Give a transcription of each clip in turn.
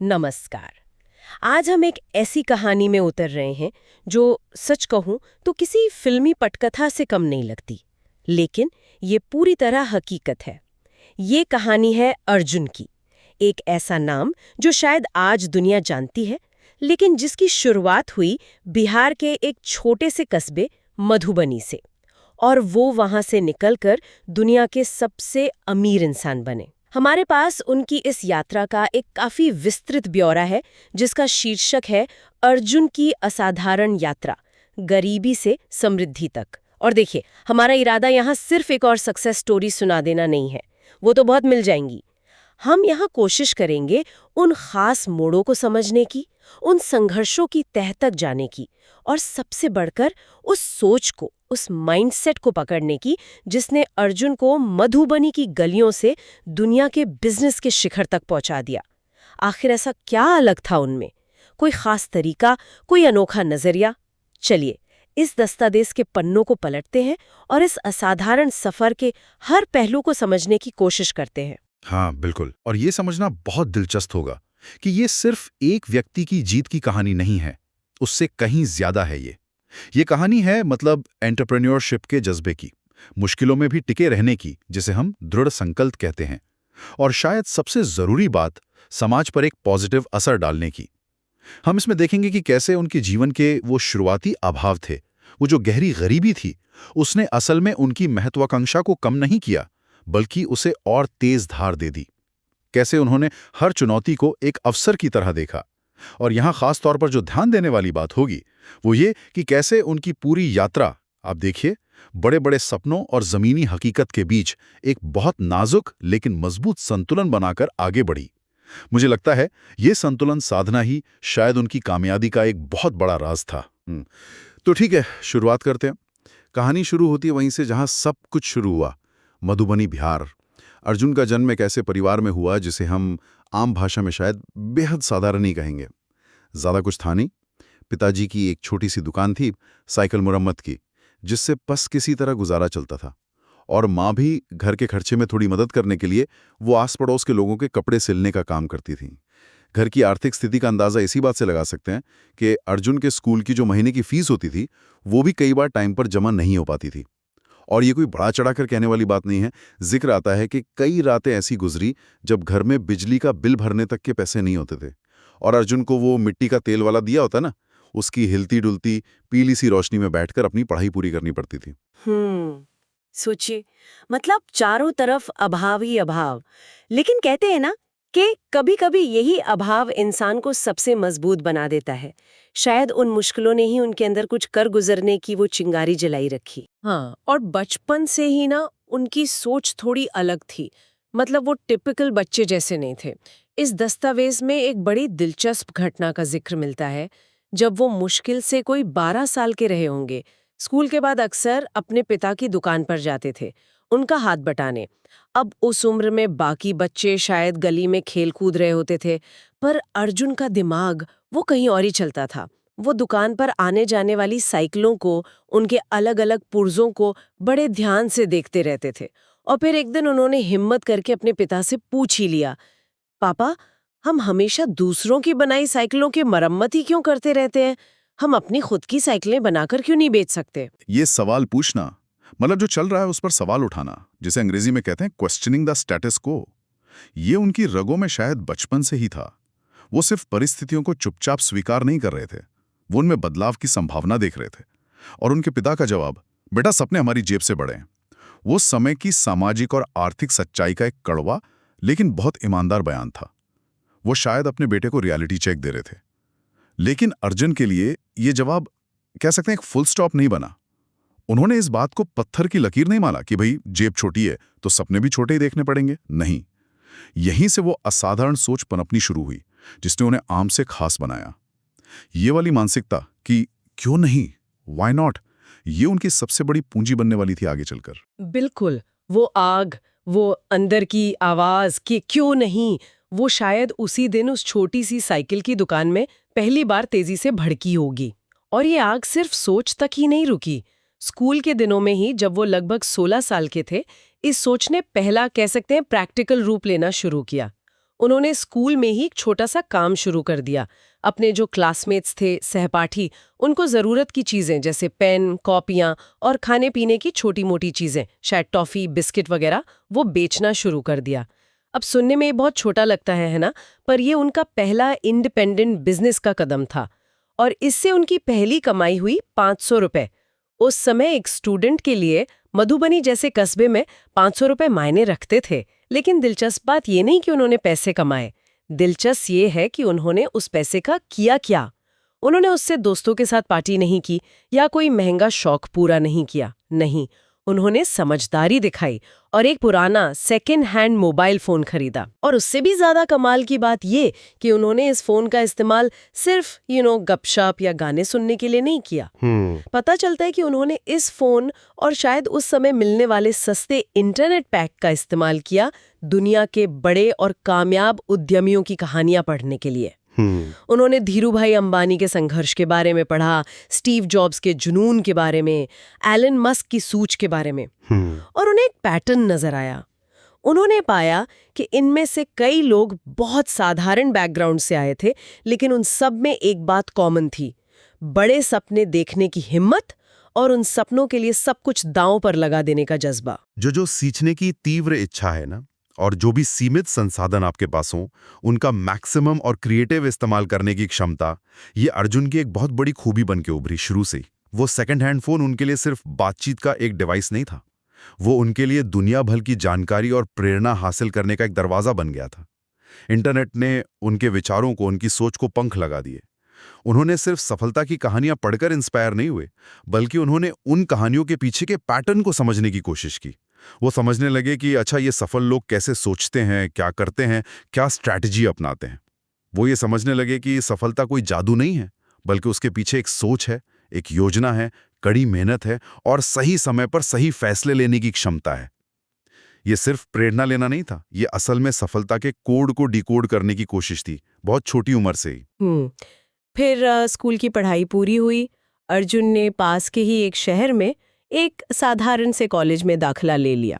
नमस्कार। आज हम एक ऐसी कहानी में उतर रहे हैं जो सच कहूं तो किसी फिल्मी पटकथा से कम नहीं लगती, लेकिन ये पूरी तरह हकीकत है। ये कहानी है अर्जुन की, एक ऐसा नाम जो शायद आज दुनिया जानती है, लेकिन जिसकी शुरुआत हुई बिहार के एक छोटे से कस्बे मधुबनी से, और वो वहां से निकलकर दुनिया के सबसे अमीर इंसान बने। हमारे पास उनकी इस यात्रा का एक काफी विस्तृत ब्यौरा है, जिसका शीर्षक है अर्जुन की असाधारण यात्रा, गरीबी से समृद्धि तक। और देखिए, हमारा इरादा यहाँ सिर्फ एक और सक्सेस स्टोरी सुना देना नहीं है, वो तो बहुत मिल जाएंगी। हम यहाँ कोशिश करेंगे उन खास मोड़ों को समझने की, उन संघर्षों की तह तक जाने की, और सबसे बढ़कर उस सोच को, उस माइंडसेट को पकड़ने की जिसने अर्जुन को मधुबनी की गलियों से दुनिया के बिजनेस के शिखर तक पहुंचा दिया। आखिर ऐसा क्या अलग था उनमें? कोई खास तरीका, कोई अनोखा नजरिया? चलिए, इस दस्तावेज के पन्नों को पलटते हैं और इस असाधारण सफर के हर पहलू को समझने की कोशिश करते हैं। हाँ, बिल्कुल। और ये समझना बहुत दिलचस्प होगा कि ये सिर्फ एक व्यक्ति की जीत की कहानी नहीं है, उससे कहीं ज्यादा है ये कहानी है मतलब एंटरप्रेन्योरशिप के जज्बे की, मुश्किलों में भी टिके रहने की, जिसे हम दृढ़ संकल्प कहते हैं, और शायद सबसे जरूरी बात, समाज पर एक पॉजिटिव असर डालने की। हम इसमें देखेंगे कि कैसे उनके जीवन के वो शुरुआती अभाव थे, वो जो गहरी गरीबी थी, उसने असल में उनकी महत्वाकांक्षा को कम नहीं किया, बल्कि उसे और तेज धार दे दी। कैसे उन्होंने हर चुनौती को एक अवसर की तरह देखा। और यहां खास तौर पर जो ध्यान देने वाली बात होगी वो ये कि कैसे उनकी पूरी यात्रा, आप देखिए, बड़े बड़े सपनों और जमीनी हकीकत के बीच एक बहुत नाजुक लेकिन मजबूत संतुलन बनाकर आगे बढ़ी। मुझे लगता है ये संतुलन साधना ही शायद उनकी कामयाबी का एक बहुत बड़ा राज था। तो ठीक है, शुरुआत करते हैं। कहानी शुरू होती है वहीं से जहां सब कुछ शुरू हुआ, मधुबनी, बिहार। अर्जुन का जन्म एक ऐसे परिवार में हुआ जिसे हम आम भाषा में शायद बेहद साधारण ही कहेंगे। ज्यादा कुछ था नहीं। पिताजी की एक छोटी सी दुकान थी, साइकिल मुरम्मत की, जिससे बस किसी तरह गुजारा चलता था। और माँ भी घर के खर्चे में थोड़ी मदद करने के लिए वो आस पड़ोस के लोगों के कपड़े सिलने का काम करती थी। घर की आर्थिक स्थिति का अंदाजा इसी बात से लगा सकते हैं कि अर्जुन के स्कूल की जो महीने की फीस होती थी, वो भी कई बार टाइम पर जमा नहीं हो पाती थी। और ये कोई बढ़ा चढ़ाकर कहने वाली बात नहीं है। जिक्र आता है कि कई रातें ऐसी गुजरी जब घर में बिजली का बिल भरने तक के पैसे नहीं होते थे, और अर्जुन को वो मिट्टी का तेल वाला दिया होता ना, उसकी हिलती डुलती पीली सी रोशनी में बैठकर अपनी पढ़ाई पूरी करनी पड़ती थी। सोचिए, मतलब चारों तरफ अभाव ही अभाव। लेकिन कहते हैं ना कि कभी-कभी यही अभाव इंसान को सबसे मजबूत बना देता है। शायद उन मुश्किलों ने ही उनके अंदर कुछ कर गुजरने की वो चिंगारी जलाई रखी। हाँ, और बचपन से ही ना उनकी सोच थोड़ी अलग थी। मतलब वो टिपिकल बच्चे जैसे नहीं थे। इस दस्तावेज में एक बड़ी दिलचस्प घटना का जिक्र मिलता है। जब वो मुश्किल से कोई 12 साल के रहे होंगे, स्कूल के बाद अक्सर अपने पिता की दुकान पर जाते थे, उनका हाथ बटाने। अब उस उम्र में बाकी बच्चे शायद गली में खेल कूद रहे होते थे, पर अर्जुन का दिमाग वो कहीं और ही चलता था। वो दुकान पर आने जाने वाली साइकिलों को, उनके अलग अलग पुर्जों को बड़े ध्यान से देखते रहते थे। और फिर एक दिन उन्होंने हिम्मत करके अपने पिता से पूछ ही लिया, पापा, हम हमेशा दूसरों की बनाई साइकिलों की मरम्मत ही क्यों करते रहते हैं? हम अपनी खुद की साइकिलें बनाकर क्यों नहीं बेच सकते? ये सवाल पूछना मतलब जो चल रहा है उस पर सवाल उठाना, जिसे अंग्रेजी में कहते हैं क्वेश्चनिंग द स्टेटस को, ये उनकी रगों में शायद बचपन से ही था। वो सिर्फ परिस्थितियों को चुपचाप स्वीकार नहीं कर रहे थे, वो उनमें बदलाव की संभावना देख रहे थे। और उनके पिता का जवाब, बेटा सपने हमारी जेब से बड़े हैं, वो समय की सामाजिक और आर्थिक सच्चाई का एक कड़वा लेकिन बहुत ईमानदार बयान था। वो शायद अपने बेटे को रियलिटी चेक दे रहे थे। लेकिन अर्जुन के लिए ये जवाब, कह सकते हैं, एक फुल स्टॉप नहीं बना। उन्होंने इस बात को पत्थर की लकीर नहीं माना कि भाई जेब छोटी है तो सपने भी छोटे ही देखने पड़ेंगे। नहीं, यहीं से वो असाधारण सोच पनपनी शुरू हुई, जिसने उन्हें आम से खास बनाया। ये वाली मानसिकता कि क्यों नहीं, व्हाई नॉट, ये उनकी सबसे बड़ी पूंजी बनने वाली थी आगे चलकर। बिल्कुल, वो आग, वो अंदर की आवाज कि क्यों नहीं, वो शायद उसी दिन उस छोटी सी साइकिल की दुकान में पहली बार तेजी से भड़की होगी। और ये आग सिर्फ सोच तक ही नहीं रुकी। स्कूल के दिनों में ही जब वो लगभग 16 साल के थे, इस सोच ने पहला, कह सकते हैं, प्रैक्टिकल रूप लेना शुरू किया। उन्होंने स्कूल में ही एक छोटा सा काम शुरू कर दिया। अपने जो क्लासमेट्स थे, सहपाठी, उनको ज़रूरत की चीज़ें जैसे पेन, कॉपियाँ और खाने पीने की छोटी मोटी चीज़ें, शायद टॉफ़ी, बिस्किट वगैरह, वो बेचना शुरू कर दिया। अब सुनने में ये बहुत छोटा लगता है ना? पर ये उनका पहला इंडिपेंडेंट बिजनेस का कदम था। और इससे उनकी पहली कमाई हुई 500 रुपए। उस समय एक स्टूडेंट के लिए मधुबनी जैसे कस्बे में 500 रुपए मायने रखते थे। लेकिन दिलचस्प बात ये नहीं कि उन्होंने पैसे कमाए, दिलचस्प ये है कि उन्होंने उस पैसे का किया क्या। उन्होंने उससे दोस्तों के साथ पार्टी नहीं की या कोई महंगा शौक पूरा नहीं किया। नहीं, उन्होंने समझदारी दिखाई और एक पुराना सेकेंड हैंड मोबाइल फोन खरीदा। और उससे भी ज्यादा कमाल की बात ये कि उन्होंने इस फोन का इस्तेमाल सिर्फ गपशप या गाने सुनने के लिए नहीं किया। पता चलता है कि उन्होंने इस फोन और शायद उस समय मिलने वाले सस्ते इंटरनेट पैक का इस्तेमाल किया दुनिया के बड़े और कामयाब उद्यमियों की कहानियां पढ़ने के लिए। उन्होंने धीरूभाई अंबानी के संघर्ष के बारे में पढ़ा, स्टीव जॉब्स के जुनून के बारे में, एलन मस्क की सूझ के बारे में, और उन्हें एक पैटर्न नजर आया। उन्होंने पाया कि इनमें से कई लोग बहुत साधारण बैकग्राउंड से आए थे, लेकिन उन सब में एक बात कॉमन थी: बड़े सपने देखने की हिम्मत और उन सपनों के लिए सब कुछ दांव पर लगा देने का जज्बा। जो सीखने की तीव्र इच्छा है ना, और जो भी सीमित संसाधन आपके पास हों, उनका मैक्सिमम और क्रिएटिव इस्तेमाल करने की क्षमता, ये अर्जुन की एक बहुत बड़ी खूबी बन के उभरी शुरू से ही। वो सेकंड हैंड फोन उनके लिए सिर्फ बातचीत का एक डिवाइस नहीं था, वो उनके लिए दुनिया भर की जानकारी और प्रेरणा हासिल करने का एक दरवाजा बन गया था। इंटरनेट ने उनके विचारों को, उनकी सोच को पंख लगा दिए। उन्होंने सिर्फ सफलता की कहानियां पढ़कर इंस्पायर नहीं हुए, बल्कि उन्होंने उन कहानियों के पीछे के पैटर्न को समझने की कोशिश की। वो समझने लगे कि अच्छा, ये सफल लोग कैसे सोचते हैं, क्या करते हैं, क्या स्ट्रैटेजी अपनाते हैं। वो ये समझने लगे कि सफलता कोई जादू नहीं है, बल्कि उसके पीछे एक सोच है, एक योजना है, कड़ी मेहनत है और सही समय पर सही फैसले लेने की क्षमता है। ये सिर्फ प्रेरणा लेना नहीं था, ये असल में सफलता के कोड को डिकोड करने की कोशिश थी, बहुत छोटी उम्र से ही। फिर स्कूल की पढ़ाई पूरी हुई। अर्जुन ने पास के ही एक शहर में एक साधारण से कॉलेज में दाखिला ले लिया।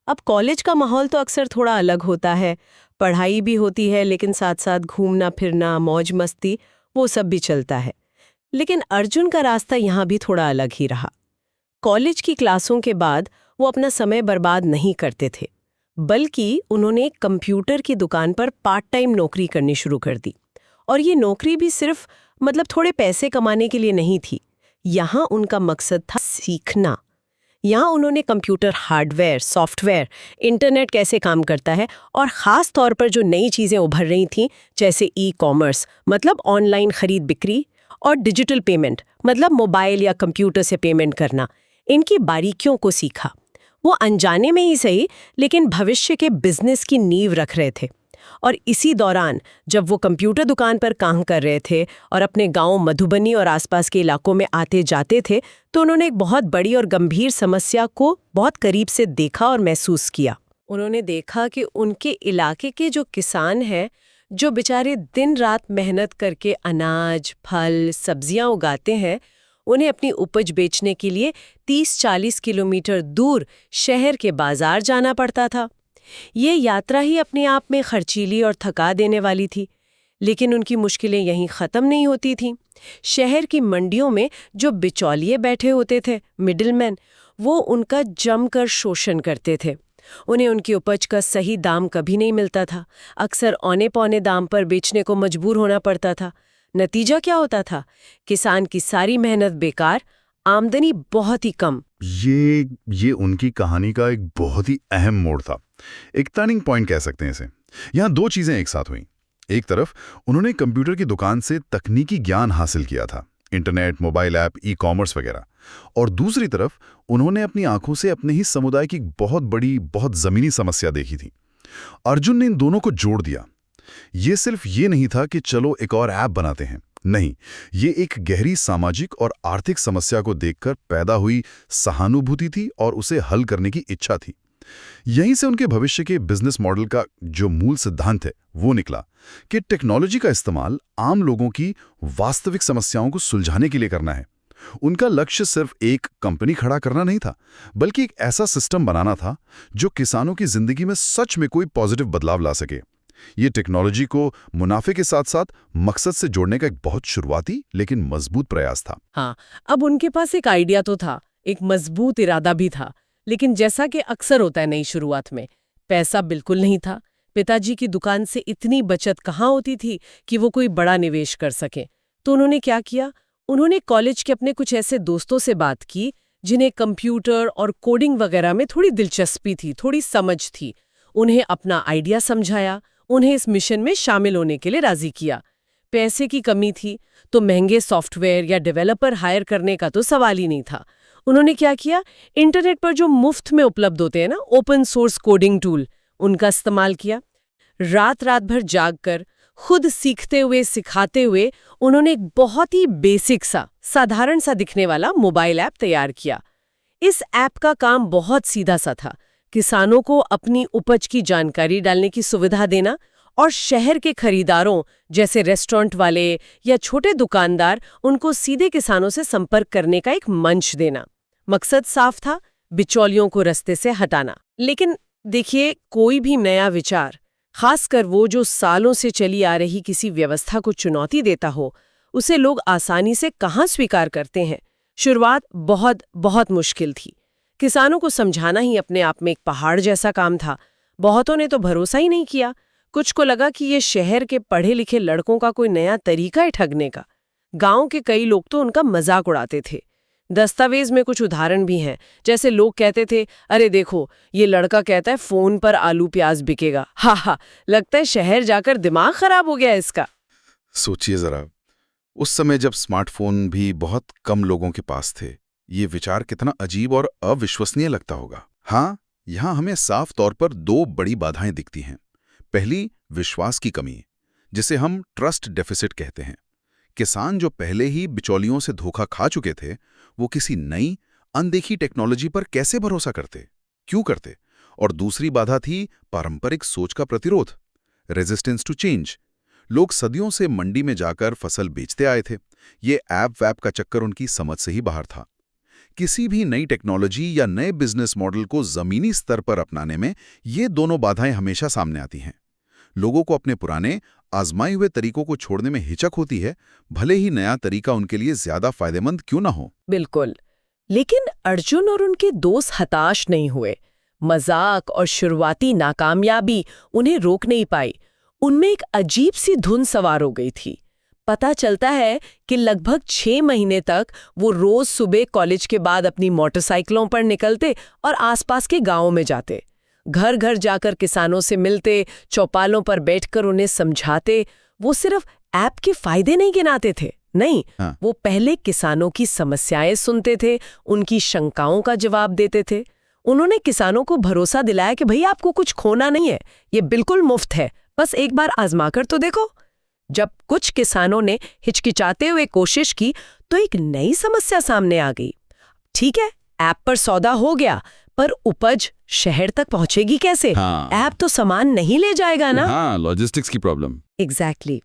अब कॉलेज का माहौल तो अक्सर थोड़ा अलग होता है, पढ़ाई भी होती है लेकिन साथ साथ घूमना फिरना, मौज मस्ती, वो सब भी चलता है। लेकिन अर्जुन का रास्ता यहाँ भी थोड़ा अलग ही रहा। कॉलेज की क्लासों के बाद वो अपना समय बर्बाद नहीं करते थे, बल्कि उन्होंने एक कंप्यूटर की दुकान पर पार्ट टाइम नौकरी करनी शुरू कर दी। और ये नौकरी भी सिर्फ थोड़े पैसे कमाने के लिए नहीं थी। यहाँ उनका मकसद था सीखना। यहाँ उन्होंने कंप्यूटर हार्डवेयर, सॉफ्टवेयर, इंटरनेट कैसे काम करता है और ख़ास तौर पर जो नई चीज़ें उभर रही थीं, जैसे ई-कॉमर्स ऑनलाइन खरीद बिक्री, और डिजिटल पेमेंट मोबाइल या कंप्यूटर से पेमेंट करना, इनकी बारीकियों को सीखा। वो अनजाने में ही सही, लेकिन भविष्य के बिजनेस की नींव रख रहे थे। और इसी दौरान जब वो कंप्यूटर दुकान पर काम कर रहे थे और अपने गांव मधुबनी और आसपास के इलाकों में आते जाते थे, तो उन्होंने एक बहुत बड़ी और गंभीर समस्या को बहुत करीब से देखा और महसूस किया। उन्होंने देखा कि उनके इलाके के जो किसान हैं, जो बेचारे दिन रात मेहनत करके अनाज, फल, सब्जियां उगाते हैं, उन्हें अपनी उपज बेचने के लिए 30-40 किलोमीटर दूर शहर के बाजार जाना पड़ता था। ये यात्रा ही अपने आप में खर्चीली और थका देने वाली थी। लेकिन उनकी मुश्किलें यहीं ख़त्म नहीं होती थीं। शहर की मंडियों में जो बिचौलिए बैठे होते थे, मिडिलमैन, वो उनका जमकर शोषण करते थे। उन्हें उनकी उपज का सही दाम कभी नहीं मिलता था। अक्सर औने पौने दाम पर बेचने को मजबूर होना पड़ता था। नतीजा क्या होता था? किसान की सारी मेहनत बेकार, आमदनी बहुत ही कम। ये उनकी कहानी का एक बहुत ही अहम मोड़ था, एक टर्निंग पॉइंट कह सकते हैं इसे। यहाँ दो चीजें एक साथ हुई। एक तरफ उन्होंने कंप्यूटर की दुकान से तकनीकी ज्ञान हासिल किया था, इंटरनेट, मोबाइल ऐप, ई-कॉमर्स वगैरह, और दूसरी तरफ उन्होंने अपनी आंखों से अपने ही समुदाय की बहुत बड़ी, बहुत जमीनी समस्या देखी थी। अर्जुन ने इन दोनों को जोड़ दिया। ये सिर्फ ये नहीं था कि चलो एक और ऐप बनाते हैं, नहीं, ये एक गहरी सामाजिक और आर्थिक समस्या को देखकर पैदा हुई सहानुभूति थी और उसे हल करने की इच्छा थी। यहीं से उनके भविष्य के बिजनेस मॉडल का जो मूल सिद्धांत है वो निकला कि टेक्नोलॉजी का इस्तेमाल आम लोगों की वास्तविक समस्याओं को सुलझाने के लिए करना है। उनका लक्ष्य सिर्फ एक कंपनी खड़ा करना नहीं था, बल्कि एक ऐसा सिस्टम बनाना था जो किसानों की जिंदगी में सच में कोई पॉजिटिव बदलाव ला सके। ये टेक्नोलॉजी को मुनाफे के साथ साथ मकसद से जोड़ने का एक बहुत शुरुआती लेकिन मजबूत प्रयास था। हाँ, अब उनके पास एक आइडिया तो था, एक मजबूत इरादा भी था, लेकिन जैसा कि अक्सर होता है नई शुरुआत में, पैसा बिल्कुल नहीं था। पिताजी की दुकान से इतनी बचत कहाँ होती थी कि वो कोई बड़ा निवेश कर सके। तो उन्होंने क्या किया? उन्होंने कॉलेज के अपने कुछ ऐसे दोस्तों से बात की जिन्हें कंप्यूटर और कोडिंग वगैरह में थोड़ी दिलचस्पी थी, थोड़ी समझ थी। उन्हें अपना आइडिया समझाया, उन्हें इस मिशन में शामिल होने के लिए राजी किया। पैसे की कमी थी तो महंगे सॉफ्टवेयर या डेवलपर हायर करने का तो सवाल ही नहीं था। उन्होंने क्या किया, इंटरनेट पर जो मुफ्त में उपलब्ध होते हैं ना ओपन सोर्स कोडिंग टूल, उनका इस्तेमाल किया। रात रात भर जागकर खुद सीखते हुए सिखाते हुए उन्होंने एक बहुत ही बेसिक सा, साधारण सा दिखने वाला मोबाइल ऐप तैयार किया। इस ऐप का काम बहुत सीधा सा था, किसानों को अपनी उपज की जानकारी डालने की सुविधा देना और शहर के खरीदारों जैसे रेस्टोरेंट वाले या छोटे दुकानदार उनको सीधे किसानों से संपर्क करने का एक मंच देना। मकसद साफ था, बिचौलियों को रास्ते से हटाना। लेकिन देखिए, कोई भी नया विचार, खासकर वो जो सालों से चली आ रही किसी व्यवस्था को चुनौती देता हो, उसे लोग आसानी से कहाँ स्वीकार करते हैं। शुरुआत बहुत बहुत मुश्किल थी। किसानों को समझाना ही अपने आप में एक पहाड़ जैसा काम था। बहुतों ने तो भरोसा ही नहीं किया। कुछ को लगा कि ये शहर के पढ़े लिखे लड़कों का कोई नया तरीका है ठगने का। गांव के कई लोग तो उनका मजाक उड़ाते थे। दस्तावेज में कुछ उदाहरण भी हैं, जैसे लोग कहते थे, अरे देखो ये लड़का कहता है फोन पर आलू प्याज बिकेगा, हा, लगता है शहर जाकर दिमाग खराब हो गया इसका। सोचिए जरा, उस समय जब स्मार्टफोन भी बहुत कम लोगों के पास थे, ये विचार कितना अजीब और अविश्वसनीय लगता होगा। हाँ, यहाँ हमें साफ तौर पर दो बड़ी बाधाएं दिखती हैं। पहली, विश्वास की कमी, जिसे हम ट्रस्ट डेफिसिट कहते हैं। किसान जो पहले ही बिचौलियों से धोखा खा चुके थे, वो किसी नई अनदेखी टेक्नोलॉजी पर कैसे भरोसा करते, क्यों करते? और दूसरी बाधा थी पारंपरिक सोच का प्रतिरोध, रेजिस्टेंस टू चेंज। लोग सदियों से मंडी में जाकर फसल बेचते आए थे। ये ऐप वैप का चक्कर उनकी समझ से ही बाहर था। किसी भी नई टेक्नोलॉजी या नए बिजनेस मॉडल को जमीनी स्तर पर अपनाने में ये दोनों बाधाएं हमेशा सामने आती हैं। लोगों को अपने पुराने आजमाए हुए तरीकों को छोड़ने में हिचक होती है, भले ही नया तरीका उनके लिए ज्यादा फायदेमंद क्यों ना हो। बिल्कुल। लेकिन अर्जुन और उनके दोस्त हताश नहीं हुए। मजाक और शुरुआती नाकामयाबी उन्हें रोक नहीं पाई। उनमें एक अजीब सी धुन सवार हो गई थी। पता चलता है कि लगभग 6 महीने तक वो रोज सुबह कॉलेज के बाद अपनी मोटरसाइकिलों पर निकलते और आसपास के गांवों में जाते। घर घर जाकर किसानों से मिलते, चौपालों पर बैठकर उन्हें समझाते। वो सिर्फ ऐप के फायदे नहीं गिनाते थे, नहीं, वो पहले किसानों की समस्याएं सुनते थे, उनकी शंकाओं का जवाब देते थे। उन्होंने किसानों को भरोसा दिलाया कि भई आपको कुछ खोना नहीं है, ये बिल्कुल मुफ्त है, बस एक बार आजमाकर तो देखो। जब कुछ किसानों ने हिचकिचाते हुए कोशिश की तो एक नई समस्या सामने आ गई। ठीक है, ऐप पर सौदा हो गया, पर उपज शहर तक पहुंचेगी कैसे? ऐप तो सामान नहीं ले जाएगा ना। हाँ, लॉजिस्टिक्स की प्रॉब्लम। एग्जैक्टली।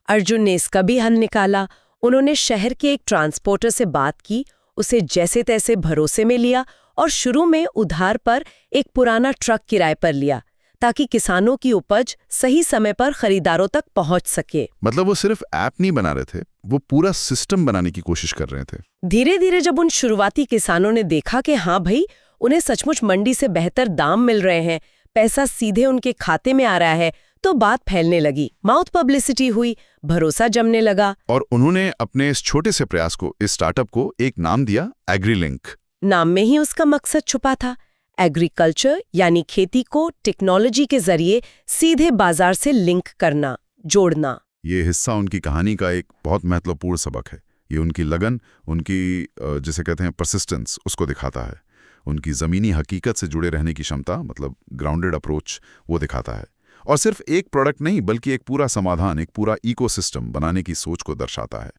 अर्जुन ने इसका भी हल निकाला। उन्होंने शहर के एक ट्रांसपोर्टर से बात की, उसे जैसे तैसे भरोसे में लिया और शुरू में उधार पर एक पुराना ट्रक किराए पर लिया, ताकि किसानों की उपज सही समय पर खरीदारों तक पहुंच सके। मतलब वो सिर्फ ऐप नहीं बना रहे थे, वो पूरा सिस्टम बनाने की कोशिश कर रहे थे। धीरे धीरे जब उन शुरुआती किसानों ने देखा कि हाँ भाई, उन्हें सचमुच मंडी से बेहतर दाम मिल रहे हैं, पैसा सीधे उनके खाते में आ रहा है, तो बात फैलने लगी, माउथ पब्लिसिटी हुई, भरोसा जमने लगा। और उन्होंने अपने इस छोटे से प्रयास को, इस स्टार्टअप को एक नाम दिया, एग्रीलिंक। नाम में ही उसका मकसद छुपा था। एग्रीकल्चर यानी खेती को टेक्नोलॉजी के जरिए सीधे बाजार से लिंक करना, जोड़ना। ये हिस्सा उनकी कहानी का एक बहुत महत्वपूर्ण सबक है। ये उनकी लगन, उनकी जिसे कहते हैं परसिस्टेंस, उसको दिखाता है। उनकी ज़मीनी हकीकत से जुड़े रहने की क्षमता, मतलब ग्राउंडेड अप्रोच, वो दिखाता है। और सिर्फ एक प्रोडक्ट नहीं, बल्कि एक पूरा समाधान, एक पूरा इकोसिस्टम बनाने की सोच को दर्शाता है।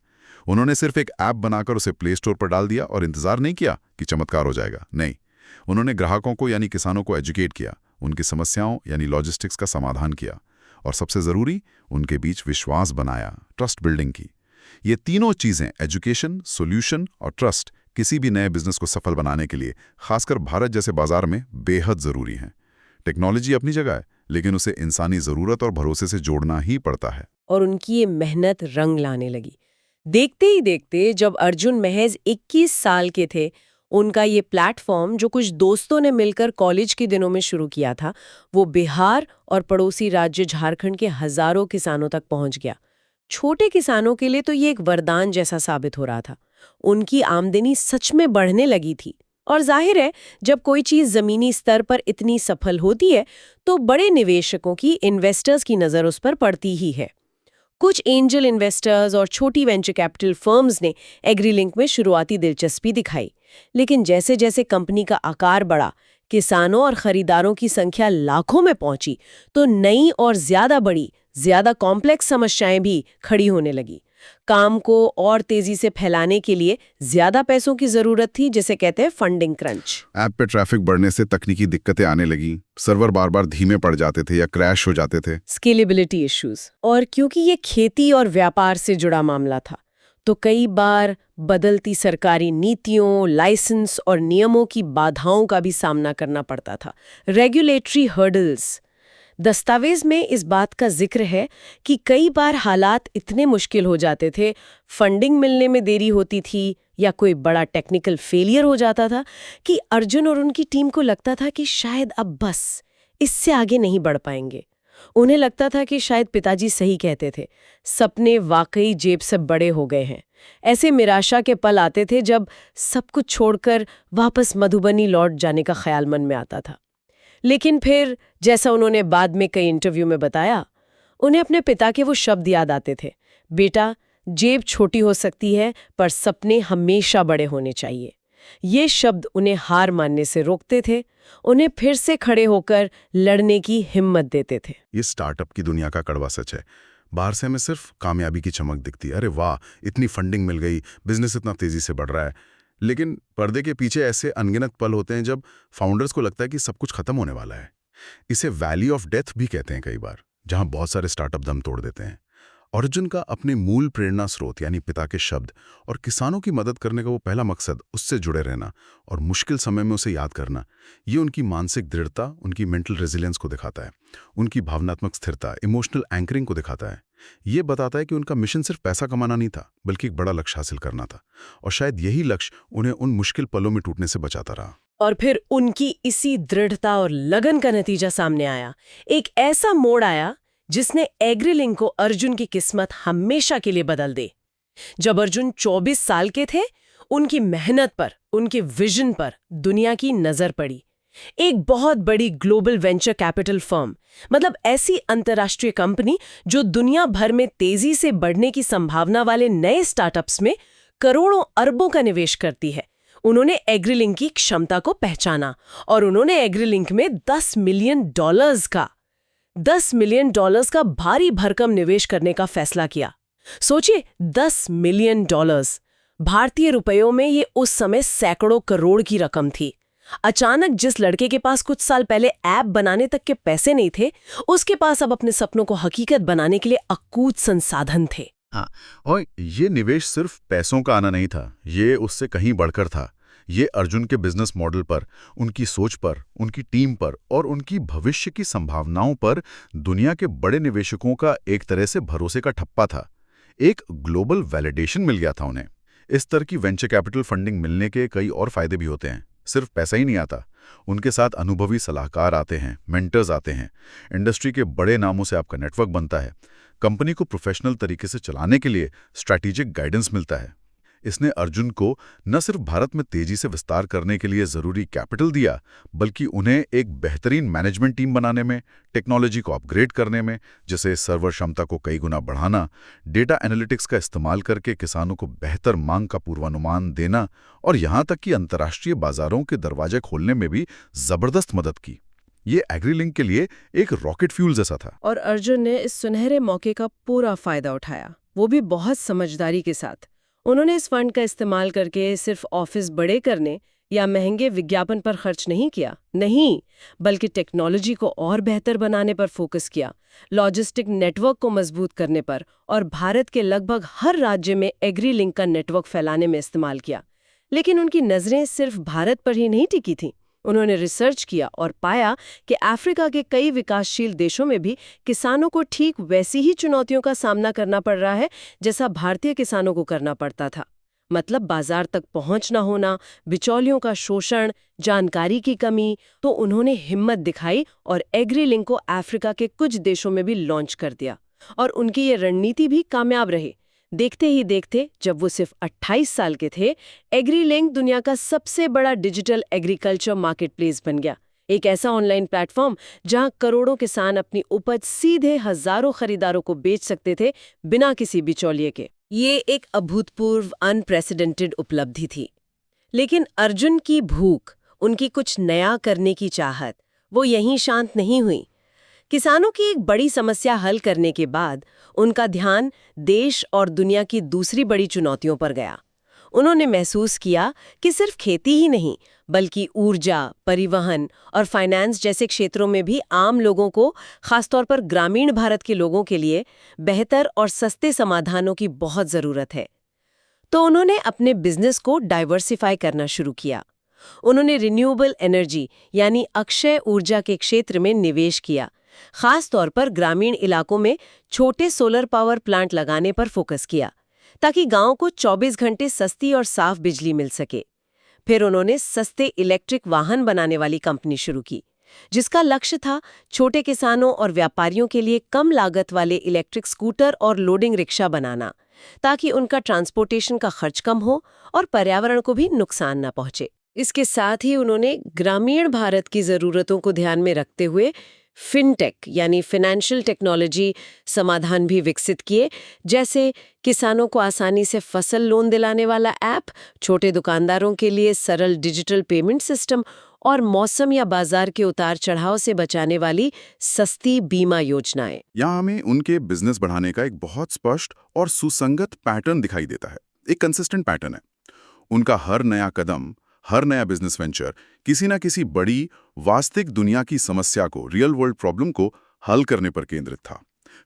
उन्होंने सिर्फ एक ऐप बनाकर उसे प्ले स्टोर पर डाल दिया और इंतजार नहीं किया कि चमत्कार हो जाएगा। नहीं, उन्होंने ग्राहकों को यानी किसानों को एजुकेट किया, उनकी समस्याओं यानी लॉजिस्टिक्स का समाधान किया, और सबसे ज़रूरी, उनके बीच विश्वास बनाया, ट्रस्ट बिल्डिंग की। ये तीनों चीज़ें, एजुकेशन, सोल्यूशन और ट्रस्ट, किसी भी नए बिजनेस को सफल बनाने के लिए, खासकर भारत जैसे बाजार में, बेहद ज़रूरी हैं। टेक्नोलॉजी अपनी जगह है, लेकिन उसे इंसानी ज़रूरत और भरोसे से जोड़ना ही पड़ता है। और उनकी ये मेहनत रंग लाने लगी। देखते ही देखते जब अर्जुन महज 21 साल के थे, उनका ये प्लेटफॉर्म जो कुछ दोस्तों ने मिलकर कॉलेज के दिनों में शुरू किया था, वो बिहार और पड़ोसी राज्य झारखंड के हजारों किसानों तक पहुंच गया। छोटे किसानों के लिए तो ये एक वरदान जैसा साबित हो रहा था। उनकी आमदनी सच में बढ़ने लगी थी। और जाहिर है, जब कोई चीज जमीनी स्तर पर इतनी सफल होती है तो बड़े निवेशकों की, इन्वेस्टर्स की नजर उस पर पड़ती ही है। कुछ एंजल इन्वेस्टर्स और छोटी वेंचर कैपिटल फर्म्स ने एग्रीलिंक में शुरुआती दिलचस्पी दिखाई, लेकिन जैसे जैसे कंपनी का आकार बढ़ा, किसानों और खरीदारों की संख्या लाखों में पहुंची, तो नई और ज्यादा बड़ी, ज्यादा कॉम्प्लेक्स समस्याएं भी खड़ी होने लगी। काम को और तेजी से फैलाने के लिए ज्यादा पैसों की जरूरत थी, जिसे कहते हैं फंडिंग क्रंच। ऐप पे ट्रैफिक बढ़ने से तकनीकी दिक्कतें आने लगी, सर्वर बार बार धीमे पड़ जाते थे या क्रैश हो जाते थे। स्केलेबिलिटी इश्यूज, और क्योंकि ये खेती और व्यापार से जुड़ा मामला था, तो कई बार बदलती सरकारी नीतियों, लाइसेंस और नियमों की बाधाओं का भी सामना करना पड़ता था। Regulatory hurdles. दस्तावेज में इस बात का जिक्र है कि कई बार हालात इतने मुश्किल हो जाते थे, फंडिंग मिलने में देरी होती थी या कोई बड़ा टेक्निकल फेलियर हो जाता था, कि अर्जुन और उनकी टीम को लगता था कि शायद अब बस इससे आगे नहीं बढ़ पाएंगे। उन्हें लगता था कि शायद पिताजी सही कहते थे, सपने वाकई जेब से बड़े हो गए हैं। ऐसे निराशा के पल आते थे जब सब कुछ छोड़कर वापस मधुबनी लौट जाने का ख्याल मन में आता था। लेकिन फिर, जैसा उन्होंने बाद में कई इंटरव्यू में बताया, उन्हें अपने पिता के वो शब्द याद आते थे, बेटा, जेब छोटी हो सकती है पर सपने हमेशा बड़े होने चाहिए। ये शब्द उन्हें हार मानने से रोकते थे, उन्हें फिर से खड़े होकर लड़ने की हिम्मत देते थे। ये स्टार्टअप की दुनिया का कड़वा सच है। बाहर से हमें सिर्फ कामयाबी की चमक दिखती है, अरे वाह इतनी फंडिंग मिल गई, बिजनेस इतना तेजी से बढ़ रहा है। लेकिन पर्दे के पीछे ऐसे अनगिनत पल होते हैं जब फाउंडर्स को लगता है कि सब कुछ खत्म होने वाला है। इसे वैली ऑफ डेथ भी कहते हैं कई बार, जहां बहुत सारे स्टार्टअप दम तोड़ देते हैं। अर्जुन का अपने मूल प्रेरणा स्रोत यानी पिता के शब्द और किसानों की मदद करने का वो पहला मकसद, उससे जुड़े रहना और मुश्किल समय में उसे याद करना, ये उनकी मानसिक दृढ़ता, उनकी मेंटल रेजिलियंस को दिखाता है, उनकी भावनात्मक स्थिरता, इमोशनल एंकरिंग को दिखाता है। ये बताता है कि उनका मिशन सिर्फ पैसा कमाना नहीं था, बल्कि एक बड़ा लक्ष्य हासिल करना था, और शायद यही लक्ष्य उन्हें उन मुश्किल पलों में टूटने से बचाता रहा। और फिर उनकी इसी दृढ़ता और लगन का नतीजा सामने आया। एक ऐसा मोड़ आया जिसने एग्रीलिंक को अर्जुन की किस्मत हमेशा के लिए बदल दे। जब अर्जुन 24 साल के थे, उनकी मेहनत पर, उनके विजन पर दुनिया की नजर पड़ी। एक बहुत बड़ी ग्लोबल वेंचर कैपिटल फर्म, मतलब ऐसी अंतर्राष्ट्रीय कंपनी जो दुनिया भर में तेजी से बढ़ने की संभावना वाले नए स्टार्टअप्स में करोड़ों अरबों का निवेश करती है, उन्होंने एग्रीलिंक की क्षमता को पहचाना और उन्होंने एग्रीलिंक में $10 मिलियन का भारी भरकम निवेश करने का फैसला किया। सोचिए, $10 मिलियन। भारतीय रुपयों में ये उस समय सैकड़ों करोड़ की रकम थी। अचानक जिस लड़के के पास कुछ साल पहले ऐप बनाने तक के पैसे नहीं थे, उसके पास अब अपने सपनों को हकीकत बनाने के लिए अकूत संसाधन थे। हाँ, और ये निवेश सिर्फ पैसों का आना नहीं था, ये उससे कहीं बढ़कर था। ये अर्जुन के बिजनेस मॉडल पर, उनकी सोच पर, उनकी टीम पर और उनकी भविष्य की संभावनाओं पर दुनिया के बड़े निवेशकों का एक तरह से भरोसे का ठप्पा था। एक ग्लोबल वैलिडेशन मिल गया था उन्हें। इस तरह की वेंचर कैपिटल फंडिंग मिलने के कई और फायदे भी होते हैं। सिर्फ पैसा ही नहीं आता, उनके साथ अनुभवी सलाहकार आते हैं, मेंटर्स आते हैं, इंडस्ट्री के बड़े नामों से आपका नेटवर्क बनता है, कंपनी को प्रोफेशनल तरीके से चलाने के लिए स्ट्रैटेजिक गाइडेंस मिलता है। इसने अर्जुन को न सिर्फ भारत में तेजी से विस्तार करने के लिए जरूरी कैपिटल दिया, बल्कि उन्हें एक बेहतरीन मैनेजमेंट टीम बनाने में, टेक्नोलॉजी को अपग्रेड करने में, जैसे सर्वर क्षमता को कई गुना बढ़ाना, डेटा एनालिटिक्स का इस्तेमाल करके किसानों को बेहतर मांग का पूर्वानुमान देना और यहां तक कि अंतर्राष्ट्रीय बाजारों के दरवाजे खोलने में भी जबरदस्त मदद की। ये एग्रीलिंक के लिए एक रॉकेट फ्यूल जैसा था। और अर्जुन ने इस सुनहरे मौके का पूरा फायदा उठाया, वो भी बहुत समझदारी के साथ। उन्होंने इस फंड का इस्तेमाल करके सिर्फ ऑफिस बड़े करने या महंगे विज्ञापन पर खर्च नहीं किया, नहीं, बल्कि टेक्नोलॉजी को और बेहतर बनाने पर फोकस किया, लॉजिस्टिक नेटवर्क को मजबूत करने पर और भारत के लगभग हर राज्य में एग्रीलिंक का नेटवर्क फैलाने में इस्तेमाल किया। लेकिन उनकी नजरें सिर्फ भारत पर ही नहीं टिकी थीं, उन्होंने रिसर्च किया और पाया कि अफ्रीका के कई विकासशील देशों में भी किसानों को ठीक वैसी ही चुनौतियों का सामना करना पड़ रहा है जैसा भारतीय किसानों को करना पड़ता था। मतलब बाजार तक पहुंच न होना, बिचौलियों का शोषण, जानकारी की कमी। तो उन्होंने हिम्मत दिखाई और एग्रीलिंक को अफ्रीका के कुछ देशों में भी लॉन्च कर दिया। और उनकी ये रणनीति भी कामयाब रही। देखते ही देखते जब वो सिर्फ 28 साल के थे, एग्रीलिंक दुनिया का सबसे बड़ा डिजिटल एग्रीकल्चर मार्केटप्लेस बन गया। एक ऐसा ऑनलाइन प्लेटफॉर्म जहां करोड़ों किसान अपनी उपज सीधे हजारों खरीदारों को बेच सकते थे बिना किसी बिचौलिए के। ये एक अभूतपूर्व अनप्रेसिडेंटेड उपलब्धि थी। लेकिन अर्जुन की भूख, उनकी कुछ नया करने की चाहत, वो यहीं शांत नहीं हुई। किसानों की एक बड़ी समस्या हल करने के बाद उनका ध्यान देश और दुनिया की दूसरी बड़ी चुनौतियों पर गया। उन्होंने महसूस किया कि सिर्फ खेती ही नहीं, बल्कि ऊर्जा, परिवहन और फाइनेंस जैसे क्षेत्रों में भी आम लोगों को, खासतौर पर ग्रामीण भारत के लोगों के लिए, बेहतर और सस्ते समाधानों की बहुत ज़रूरत है। तो उन्होंने अपने बिजनेस को डाइवर्सिफाई करना शुरू किया। उन्होंने रिन्यूएबल एनर्जी यानी अक्षय ऊर्जा के क्षेत्र में निवेश किया। खास तौर पर ग्रामीण इलाकों में छोटे सोलर पावर प्लांट लगाने पर फोकस किया, ताकि गांव को 24 घंटे सस्ती और साफ बिजली मिल सके। फिर उन्होंने सस्ते इलेक्ट्रिक वाहन बनाने वाली कंपनी शुरू की, जिसका लक्ष्य था छोटे किसानों और व्यापारियों के लिए कम लागत वाले इलेक्ट्रिक स्कूटर और लोडिंग रिक्शा बनाना, ताकि उनका ट्रांसपोर्टेशन का खर्च कम हो और पर्यावरण को भी नुकसान न पहुंचे। इसके साथ ही उन्होंने ग्रामीण भारत की ज़रूरतों को ध्यान में रखते हुए फिनटेक यानी फाइनेंशियल टेक्नोलॉजी समाधान भी विकसित किए, जैसे किसानों को आसानी से फसल लोन दिलाने वाला ऐप, छोटे दुकानदारों के लिए सरल डिजिटल पेमेंट सिस्टम और मौसम या बाजार के उतार चढ़ाव से बचाने वाली सस्ती बीमा योजनाएं। यहाँ हमें उनके बिजनेस बढ़ाने का एक बहुत स्पष्ट और सुसंगत पैटर्न दिखाई देता है। एक कंसिस्टेंट पैटर्न है। उनका हर नया कदम, हर नया बिजनेस वेंचर किसी ना किसी बड़ी वास्तविक दुनिया की समस्या को, रियल वर्ल्ड प्रॉब्लम को हल करने पर केंद्रित था।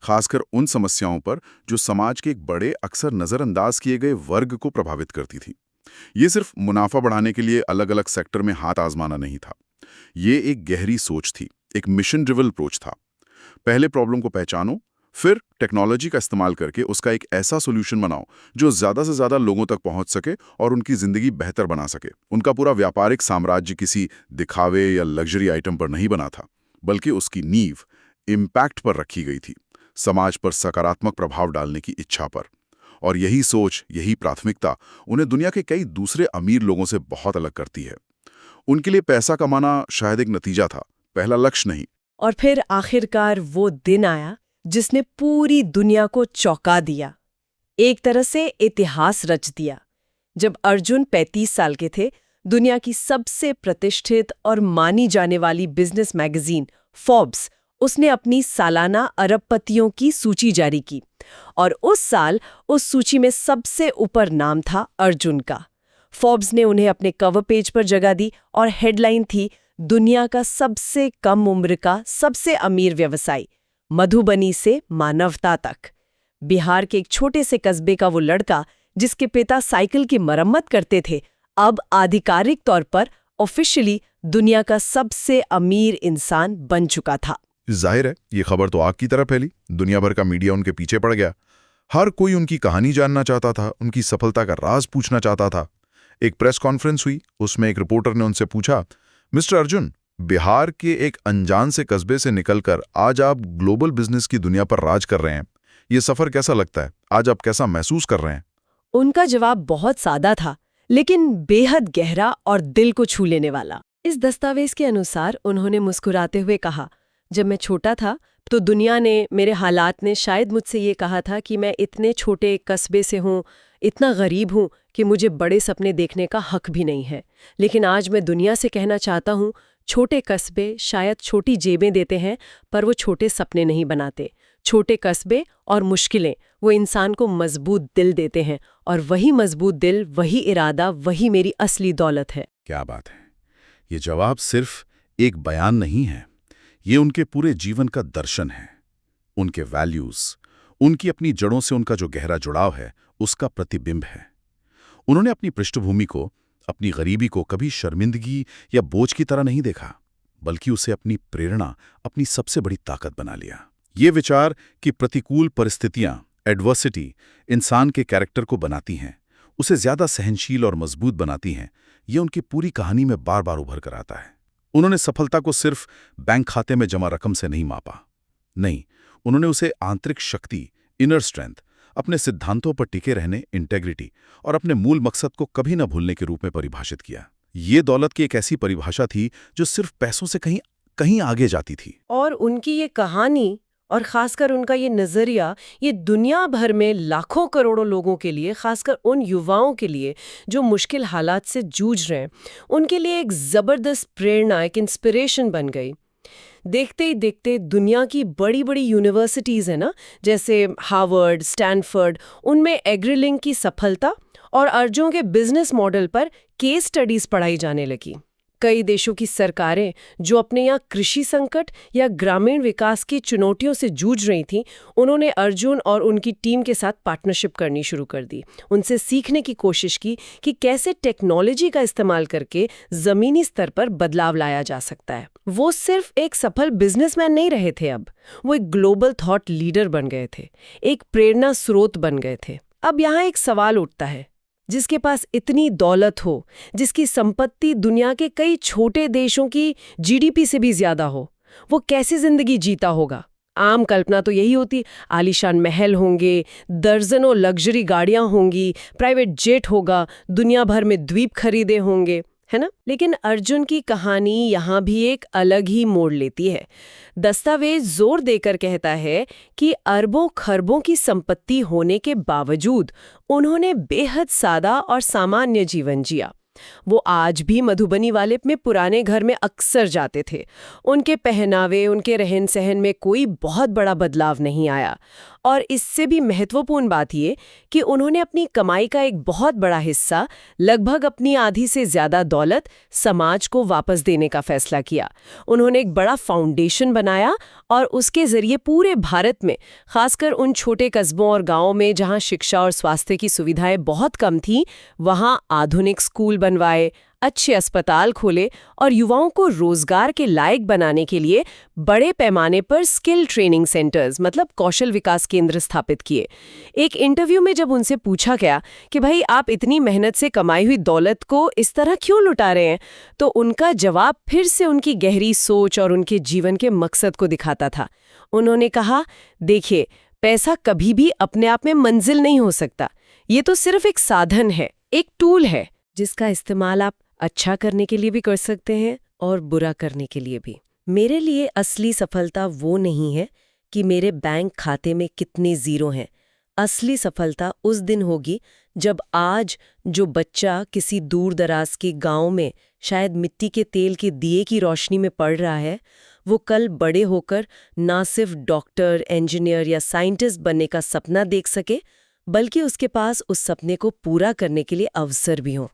खासकर उन समस्याओं पर जो समाज के एक बड़े, अक्सर नजरअंदाज किए गए वर्ग को प्रभावित करती थी। ये सिर्फ मुनाफा बढ़ाने के लिए अलग अलग सेक्टर में हाथ आजमाना नहीं था। ये एक गहरी सोच थी, एक मिशन ड्रिवन अप्रोच था। पहले प्रॉब्लम को पहचानो, फिर टेक्नोलॉजी का इस्तेमाल करके उसका एक ऐसा सोल्यूशन बनाओ जो ज़्यादा से ज़्यादा लोगों तक पहुंच सके और उनकी ज़िंदगी बेहतर बना सके। उनका पूरा व्यापारिक साम्राज्य किसी दिखावे या लग्जरी आइटम पर नहीं बना था, बल्कि उसकी नींव इम्पैक्ट पर रखी गई थी, समाज पर सकारात्मक प्रभाव डालने की इच्छा पर। और यही सोच, यही प्राथमिकता उन्हें दुनिया के कई दूसरे अमीर लोगों से बहुत अलग करती है। उनके लिए पैसा कमाना शायद एक नतीजा था, पहला लक्ष्य नहीं। और फिर आखिरकार वो दिन आया जिसने पूरी दुनिया को चौंका दिया, एक तरह से इतिहास रच दिया। जब अर्जुन 35 साल के थे, दुनिया की सबसे प्रतिष्ठित और मानी जाने वाली बिजनेस मैगजीन फोर्ब्स, उसने अपनी सालाना अरबपतियों की सूची जारी की और उस साल उस सूची में सबसे ऊपर नाम था अर्जुन का। फोर्ब्स ने उन्हें अपने कवर पेज पर जगह दी और हेडलाइन थी, दुनिया का सबसे कम उम्र का सबसे अमीर व्यवसायी, मधुबनी से मानवता तक। बिहार के एक छोटे से कस्बे का वो लड़का, जिसके पिता साइकिल की मरम्मत करते थे, अब आधिकारिक तौर पर ऑफिशियली दुनिया का सबसे अमीर इंसान बन चुका था। जाहिर है ये खबर तो आग की तरह फैली। दुनिया भर का मीडिया उनके पीछे पड़ गया। हर कोई उनकी कहानी जानना चाहता था, उनकी सफलता का राज पूछना चाहता था। एक प्रेस कॉन्फ्रेंस हुई, उसमें एक रिपोर्टर ने उनसे पूछा, मिस्टर अर्जुन, बिहार के एक अनजान से कस्बे से निकलकर आज आप ग्लोबल बिजनेस की दुनिया पर राज कर रहे हैं, ये सफर कैसा लगता है? आज आप कैसा महसूस कर रहे हैं? उनका जवाब बहुत सादा था, लेकिन बेहद गहरा और दिल को छू लेने वाला। इस दस्तावेज के अनुसार उन्होंने मुस्कुराते हुए कहा, जब मैं छोटा था तो दुनिया ने, मेरे हालात ने शायद मुझसे ये कहा था कि मैं इतने छोटे कस्बे से हूँ, इतना गरीब हूँ कि मुझे बड़े सपने देखने का हक भी नहीं है। लेकिन आज मैं दुनिया से कहना चाहता हूँ, छोटे कस्बे शायद छोटी जेबें देते हैं, पर वो छोटे सपने नहीं बनाते। छोटे कस्बे और मुश्किलें वो इंसान को मजबूत दिल देते हैं, और वही मजबूत दिल, वही इरादा, वही मेरी असली दौलत है। क्या बात है! ये जवाब सिर्फ एक बयान नहीं है, ये उनके पूरे जीवन का दर्शन है। उनके वैल्यूज, उनकी अपनी जड़ों से उनका जो गहरा जुड़ाव है, उसका प्रतिबिंब है। उन्होंने अपनी पृष्ठभूमि को, अपनी गरीबी को कभी शर्मिंदगी या बोझ की तरह नहीं देखा, बल्कि उसे अपनी प्रेरणा, अपनी सबसे बड़ी ताकत बना लिया। ये विचार कि प्रतिकूल परिस्थितियां, एडवर्सिटी, इंसान के कैरेक्टर को बनाती हैं, उसे ज्यादा सहनशील और मजबूत बनाती हैं, ये उनकी पूरी कहानी में बार बार उभर कर आता है। उन्होंने सफलता को सिर्फ बैंक खाते में जमा रकम से नहीं मापा। नहीं, उन्होंने उसे आंतरिक शक्ति, इनर स्ट्रेंथ, अपने सिद्धांतों पर टिके रहने, इंटेग्रिटी और अपने मूल मकसद को कभी न भूलने के रूप में परिभाषित किया। ये दौलत की एक ऐसी परिभाषा थी जो सिर्फ पैसों से कहीं कहीं आगे जाती थी। और उनकी ये कहानी और खासकर उनका ये नजरिया, ये दुनिया भर में लाखों करोड़ों लोगों के लिए, खासकर उन युवाओं के लिए जो मुश्किल हालात से जूझ रहे हैं, उनके लिए एक जबरदस्त प्रेरणा, एक इंस्पिरेशन बन गई। देखते ही देखते दुनिया की बड़ी बड़ी यूनिवर्सिटीज़ है ना, जैसे हार्वर्ड, स्टैनफोर्ड, उनमें एग्रीलिंक की सफलता और अर्जुन के बिजनेस मॉडल पर केस स्टडीज पढ़ाई जाने लगी। कई देशों की सरकारें जो अपने यहाँ कृषि संकट या ग्रामीण विकास की चुनौतियों से जूझ रही थीं, उन्होंने अर्जुन और उनकी टीम के साथ पार्टनरशिप करनी शुरू कर दी। उनसे सीखने की कोशिश की कि कैसे टेक्नोलॉजी का इस्तेमाल करके ज़मीनी स्तर पर बदलाव लाया जा सकता है। वो सिर्फ एक सफल बिजनेसमैन नहीं रहे थे, अब वो एक ग्लोबल थॉट लीडर बन गए थे, एक प्रेरणा स्रोत बन गए थे। अब यहाँ एक सवाल उठता है, जिसके पास इतनी दौलत हो, जिसकी संपत्ति दुनिया के कई छोटे देशों की जीडीपी से भी ज्यादा हो, वो कैसी जिंदगी जीता होगा? आम कल्पना तो यही होती, आलीशान महल होंगे, दर्जनों लग्जरी गाड़ियां होंगी, प्राइवेट जेट होगा, दुनिया भर में द्वीप खरीदे होंगे, है ना? लेकिन अर्जुन की कहानी यहाँ भी एक अलग ही मोड़ लेती है। दस्तावेज जोर देकर कहता है कि अरबों खरबों की संपत्ति होने के बावजूद उन्होंने बेहद सादा और सामान्य जीवन जिया। वो आज भी मधुबनी वाले में पुराने घर में अक्सर जाते थे। उनके पहनावे, उनके रहन सहन में कोई बहुत बड़ा बदलाव नहीं आया। और इससे भी महत्वपूर्ण बात ये कि उन्होंने अपनी कमाई का एक बहुत बड़ा हिस्सा, लगभग अपनी आधी से ज्यादा दौलत, समाज को वापस देने का फैसला किया। उन्होंने एक बड़ा फाउंडेशन बनाया और उसके जरिए पूरे भारत में, खासकर उन छोटे कस्बों और गांवों में जहां शिक्षा और स्वास्थ्य की सुविधाएं बहुत कम थीं, वहां आधुनिक स्कूल बनवाए, अच्छे अस्पताल खोले और युवाओं को रोजगार के लायक बनाने के लिए बड़े पैमाने पर स्किल ट्रेनिंग सेंटर्स, मतलब कौशल विकास केंद्र स्थापित किए। एक इंटरव्यू में जब उनसे पूछा गया कि भाई आप इतनी मेहनत से कमाई हुई दौलत को इस तरह क्यों लुटा रहे हैं, तो उनका जवाब फिर से उनकी गहरी सोच और उनके जीवन के मकसद को दिखाता था। उन्होंने कहा, देखिए, पैसा कभी भी अपने आप में मंजिल नहीं हो सकता। ये तो सिर्फ एक साधन है, एक टूल है, जिसका इस्तेमाल आप अच्छा करने के लिए भी कर सकते हैं और बुरा करने के लिए भी। मेरे लिए असली सफलता वो नहीं है कि मेरे बैंक खाते में कितने जीरो हैं। असली सफलता उस दिन होगी जब आज जो बच्चा किसी दूर दराज के गांव में शायद मिट्टी के तेल के दिए की रोशनी में पढ़ रहा है, वो कल बड़े होकर ना सिर्फ डॉक्टर, इंजीनियर या साइंटिस्ट बनने का सपना देख सके, बल्कि उसके पास उस सपने को पूरा करने के लिए अवसर भी हो।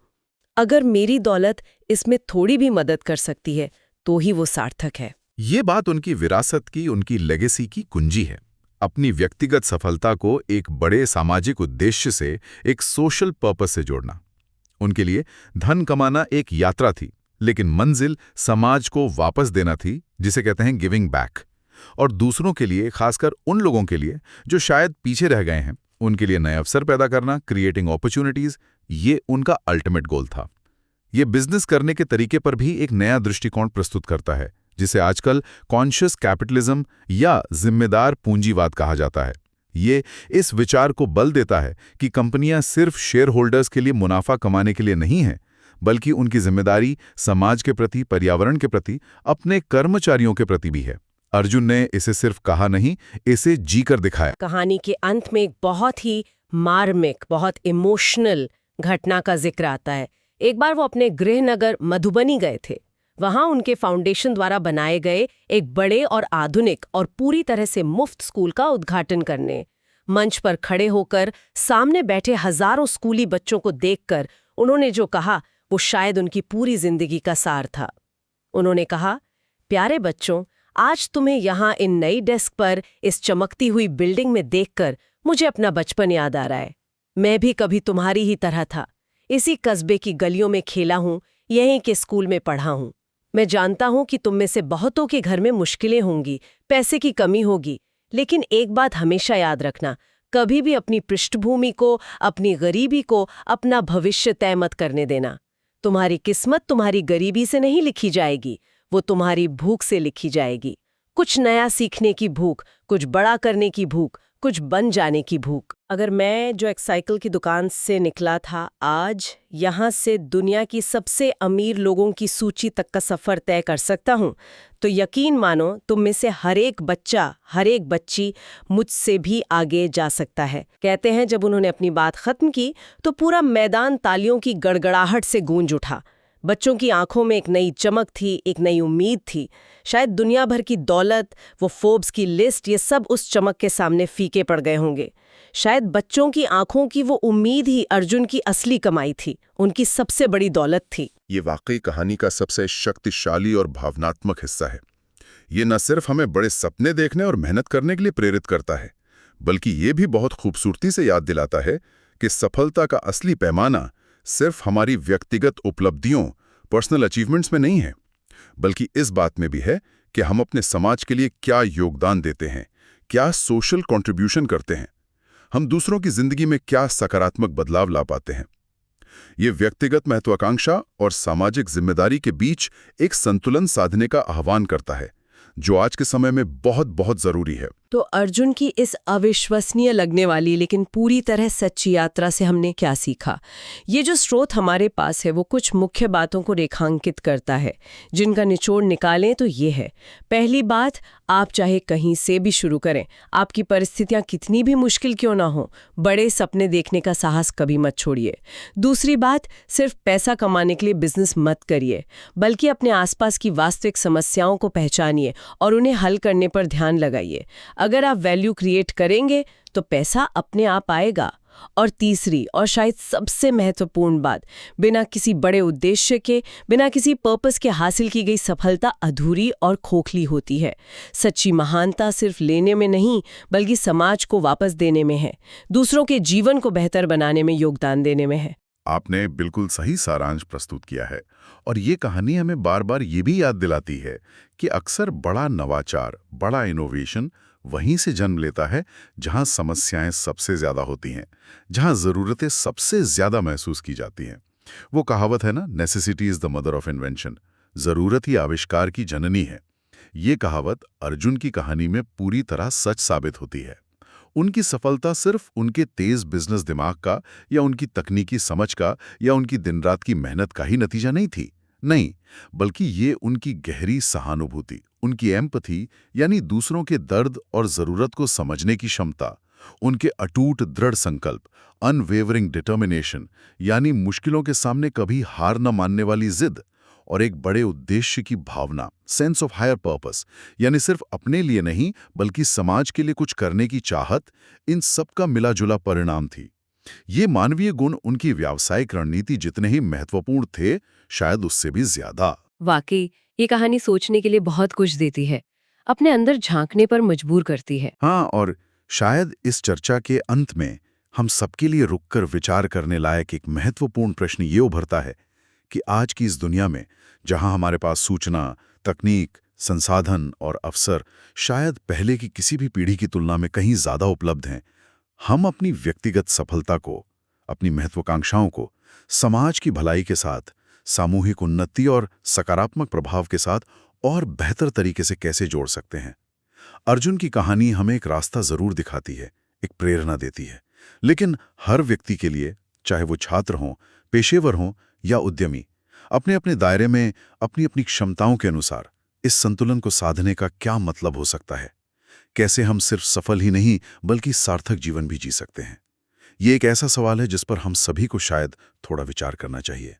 अगर मेरी दौलत इसमें थोड़ी भी मदद कर सकती है तो ही वो सार्थक है। ये बात उनकी विरासत की, उनकी लेगेसी की कुंजी है। अपनी व्यक्तिगत सफलता को एक बड़े सामाजिक उद्देश्य से, एक सोशल पर्पस से जोड़ना। उनके लिए धन कमाना एक यात्रा थी, लेकिन मंजिल समाज को वापस देना थी, जिसे कहते हैं गिविंग बैक। और दूसरों के लिए, खासकर उन लोगों के लिए जो शायद पीछे रह गए हैं, उनके लिए नए अवसर पैदा करना, क्रिएटिंग अपॉर्चुनिटीज, ये उनका अल्टीमेट गोल था। ये बिजनेस करने के तरीके पर भी एक नया दृष्टिकोण प्रस्तुत करता है, जिसे आजकल कॉन्शियस कैपिटलिज्म या जिम्मेदार पूंजीवाद कहा जाता है। ये इस विचार को बल देता है कि कंपनियां सिर्फ शेयर होल्डर्स के लिए मुनाफा कमाने के लिए नहीं हैं, बल्कि उनकी जिम्मेदारी समाज के प्रति, पर्यावरण के प्रति, अपने कर्मचारियों के प्रति भी है। अर्जुन ने इसे सिर्फ कहा नहीं, इसे जीकर दिखाया। कहानी के अंत में एक बहुत ही मार्मिक, बहुत इमोशनल घटना का जिक्र आता है। एक बार वो अपने गृह नगर मधुबनी गए थे। वहां उनके फाउंडेशन द्वारा बनाए गए एक बड़े और आधुनिक और पूरी तरह से मुफ्त स्कूल का उद्घाटन करने। मंच पर खड़े होकर सामने बैठे हजारों स्कूली बच्चों को देखकर उन्होंने जो कहा, वो शायद उनकी पूरी जिंदगी का सार था। उन्होंने कहा, प्यारे बच्चों, आज तुम्हें यहाँ इन नई डेस्क पर इस चमकती हुई बिल्डिंग में देखकर मुझे अपना बचपन याद आ रहा है। मैं भी कभी तुम्हारी ही तरह था, इसी कस्बे की गलियों में खेला हूँ, यहीं के स्कूल में पढ़ा हूँ। मैं जानता हूँ कि तुम में से बहुतों के घर में मुश्किलें होंगी, पैसे की कमी होगी, लेकिन एक बात हमेशा याद रखना, कभी भी अपनी पृष्ठभूमि को, अपनी गरीबी को अपना भविष्य तय मत करने देना। तुम्हारी किस्मत तुम्हारी गरीबी से नहीं लिखी जाएगी, वो तुम्हारी भूख से लिखी जाएगी। कुछ नया सीखने की भूख, कुछ बड़ा करने की भूख, कुछ बन जाने की भूख। अगर मैं जो एक साइकिल की दुकान से निकला था, आज यहाँ से दुनिया की सबसे अमीर लोगों की सूची तक का सफ़र तय कर सकता हूँ, तो यकीन मानो तुम में से हर एक बच्चा, हर एक बच्ची मुझसे भी आगे जा सकता है। कहते हैं जब उन्होंने अपनी बात खत्म की तो पूरा मैदान तालियों की गड़गड़ाहट से गूंज उठा। बच्चों की आंखों में एक नई चमक थी, एक नई उम्मीद थी। शायद दुनिया भर की दौलत, वो फोर्ब्स की लिस्ट, ये सब उस चमक के सामने फीके पड़ गए होंगे। शायद बच्चों की आंखों की वो उम्मीद ही अर्जुन की असली कमाई थी, उनकी सबसे बड़ी दौलत थी। ये वाकई कहानी का सबसे शक्तिशाली और भावनात्मक हिस्सा है। ये न सिर्फ हमें बड़े सपने देखने और मेहनत करने के लिए प्रेरित करता है, बल्कि ये भी बहुत खूबसूरती से याद दिलाता है कि सफलता का असली पैमाना सिर्फ हमारी व्यक्तिगत उपलब्धियों, पर्सनल अचीवमेंट्स में नहीं है, बल्कि इस बात में भी है कि हम अपने समाज के लिए क्या योगदान देते हैं, क्या सोशल कंट्रीब्यूशन करते हैं, हम दूसरों की जिंदगी में क्या सकारात्मक बदलाव ला पाते हैं। ये व्यक्तिगत महत्वाकांक्षा और सामाजिक जिम्मेदारी के बीच एक संतुलन साधने का आह्वान करता है, जो आज के समय में बहुत बहुत जरूरी है। तो अर्जुन की इस अविश्वसनीय लगने वाली लेकिन पूरी तरह सच्ची यात्रा से हमने क्या सीखा? ये जो स्रोत हमारे पास है वो कुछ मुख्य बातों को रेखांकित करता है, जिनका निचोड़ निकालें तो ये है। पहली बात, आप चाहे कहीं से भी शुरू करें, आपकी परिस्थितियां कितनी भी मुश्किल क्यों ना हो, बड़े सपने देखने का साहस कभी मत छोड़िए। दूसरी बात, सिर्फ पैसा कमाने के लिए बिजनेस मत करिए, बल्कि अपने आसपास की वास्तविक समस्याओं को पहचानिए और उन्हें हल करने पर ध्यान लगाइए। अगर आप वैल्यू क्रिएट करेंगे तो पैसा अपने आप आएगा। और तीसरी और शायद सबसे महत्वपूर्ण बात, बिना किसी बड़े उद्देश्य के, बिना किसी पर्पस के हासिल की गई सफलता अधूरी और खोखली होती है। सच्ची महानता सिर्फ लेने में नहीं, बल्कि समाज को वापस देने में है, दूसरों के जीवन को बेहतर बनाने में योगदान देने में है। आपने बिल्कुल सही सारांश प्रस्तुत किया है, और ये कहानी हमें बार बार ये भी याद दिलाती है कि अक्सर बड़ा नवाचार, बड़ा इनोवेशन वहीं से जन्म लेता है जहां समस्याएं सबसे ज्यादा होती हैं, जहां जरूरतें सबसे ज्यादा महसूस की जाती हैं। वो कहावत है ना, necessity is the mother of invention, जरूरत ही आविष्कार की जननी है। ये कहावत अर्जुन की कहानी में पूरी तरह सच साबित होती है। उनकी सफलता सिर्फ उनके तेज बिजनेस दिमाग का या उनकी तकनीकी समझ का या उनकी दिन रात की मेहनत का ही नतीजा नहीं थी, नहीं, बल्कि ये उनकी गहरी सहानुभूति, उनकी एम्पैथी यानी दूसरों के दर्द और जरूरत को समझने की क्षमता, उनके अटूट दृढ़ संकल्प, अनवेवरिंग डिटर्मिनेशन यानी मुश्किलों के सामने कभी हार न मानने वाली जिद, और एक बड़े उद्देश्य की भावना, सेंस ऑफ हायर पर्पस, यानी सिर्फ अपने लिए नहीं बल्कि समाज के लिए कुछ करने की चाहत, इन सब का मिला जुला परिणाम थी। ये मानवीय गुण उनकी व्यावसायिक रणनीति जितने ही महत्वपूर्ण थे, शायद उससे भी ज्यादा। वाकई ये कहानी सोचने के लिए बहुत कुछ देती है, अपने अंदर झांकने पर मजबूर करती है। हाँ, और शायद इस चर्चा के अंत में हम सबके लिए रुककर विचार करने लायक एक महत्वपूर्ण प्रश्न ये उभरता है कि आज की इस दुनिया में, जहां हमारे पास सूचना, तकनीक, संसाधन और अवसर शायद पहले की किसी भी पीढ़ी की तुलना में कहीं ज्यादा उपलब्ध हैं, हम अपनी व्यक्तिगत सफलता को, अपनी महत्वाकांक्षाओं को समाज की भलाई के साथ, सामूहिक उन्नति और सकारात्मक प्रभाव के साथ और बेहतर तरीके से कैसे जोड़ सकते हैं। अर्जुन की कहानी हमें एक रास्ता जरूर दिखाती है, एक प्रेरणा देती है, लेकिन हर व्यक्ति के लिए, चाहे वो छात्र हों, पेशेवर हों या उद्यमी, अपने अपने दायरे में अपनी अपनी क्षमताओं के अनुसार इस संतुलन को साधने का क्या मतलब हो सकता है। कैसे हम सिर्फ सफल ही नहीं बल्कि सार्थक जीवन भी जी सकते हैं। ये एक ऐसा सवाल है जिस पर हम सभी को शायद थोड़ा विचार करना चाहिए।